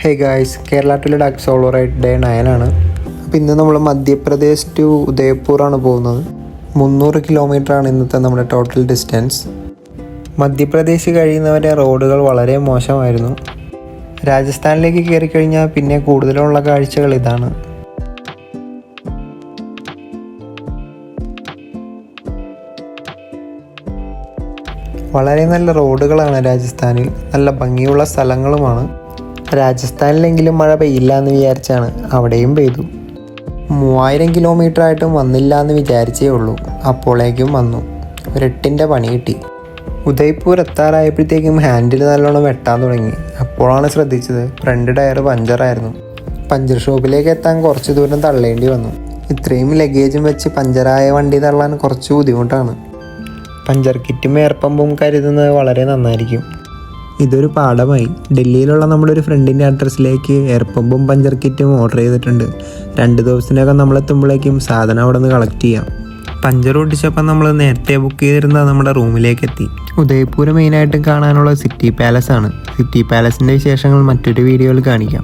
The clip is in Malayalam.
Hey guys, Kerala to Ladakh solo ride day 9 ആണ്. അപ്പോൾ ഇന്ന് നമ്മൾ മധ്യപ്രദേശ് ടു ഉദയ്പൂറാണ് പോകുന്നത്. 300 കിലോമീറ്ററാണ് ഇന്നത്തെ നമ്മുടെ ടോട്ടൽ ഡിസ്റ്റൻസ്. മധ്യപ്രദേശ് കഴിയുന്നവരെ റോഡുകൾ വളരെ മോശമായിരുന്നു. രാജസ്ഥാനിലേക്ക് കയറി കഴിഞ്ഞാൽ പിന്നെ കൂടുതലുള്ള കാഴ്ചകൾ ഇതാണ്. വളരെ നല്ല റോഡുകളാണ് രാജസ്ഥാനിൽ, നല്ല ഭംഗിയുള്ള സ്ഥലങ്ങളുമാണ്. രാജസ്ഥാനിലെങ്കിലും മഴ പെയ്യില്ല എന്ന് വിചാരിച്ചാണ്, അവിടെയും പെയ്തു. 3000 കിലോമീറ്റർ ആയിട്ടും വന്നില്ല എന്ന് വിചാരിച്ചേ ഉള്ളൂ, അപ്പോഴേക്കും വന്നു. ഒരു 8ൻ്റെ പണി കിട്ടി. ഉദയ്പൂർ എത്താറായപ്പോഴത്തേക്കും ഹാൻഡിൽ നല്ലോണം വെട്ടാൻ തുടങ്ങി. അപ്പോഴാണ് ശ്രദ്ധിച്ചത് ഫ്രണ്ട് ടയർ പഞ്ചറായിരുന്നു. പഞ്ചർ ഷോപ്പിലേക്ക് എത്താൻ കുറച്ച് ദൂരം തള്ളേണ്ടി വന്നു. ഇത്രയും ലഗേജും വെച്ച് പഞ്ചറായ വണ്ടി തള്ളാൻ കുറച്ച് ബുദ്ധിമുട്ടാണ്. പഞ്ചർ കിറ്റും എയർ പമ്പും കരുതുന്നത് വളരെ നന്നായിരിക്കും. ഇതൊരു പാഠമായി. ഡൽഹിയിലുള്ള നമ്മുടെ ഒരു ഫ്രണ്ടിൻ്റെ അഡ്രസ്സിലേക്ക് എയർ പമ്പും പഞ്ചർ കിറ്റും ഓർഡർ ചെയ്തിട്ടുണ്ട്. 2 ദിവസത്തിനകം നമ്മളെത്തുമ്പോഴേക്കും സാധനം അവിടെ നിന്ന് കളക്ട് ചെയ്യാം. പഞ്ചർ ഒട്ടിച്ചപ്പോൾ നമ്മൾ നേരത്തെ ബുക്ക് ചെയ്തിരുന്ന നമ്മുടെ റൂമിലേക്ക് എത്തി. ഉദയ്പൂർ മെയിനായിട്ടും കാണാനുള്ള സിറ്റി പാലസ് ആണ്. സിറ്റി പാലസിൻ്റെ വിശേഷങ്ങൾ മറ്റൊരു വീഡിയോയിൽ കാണിക്കാം.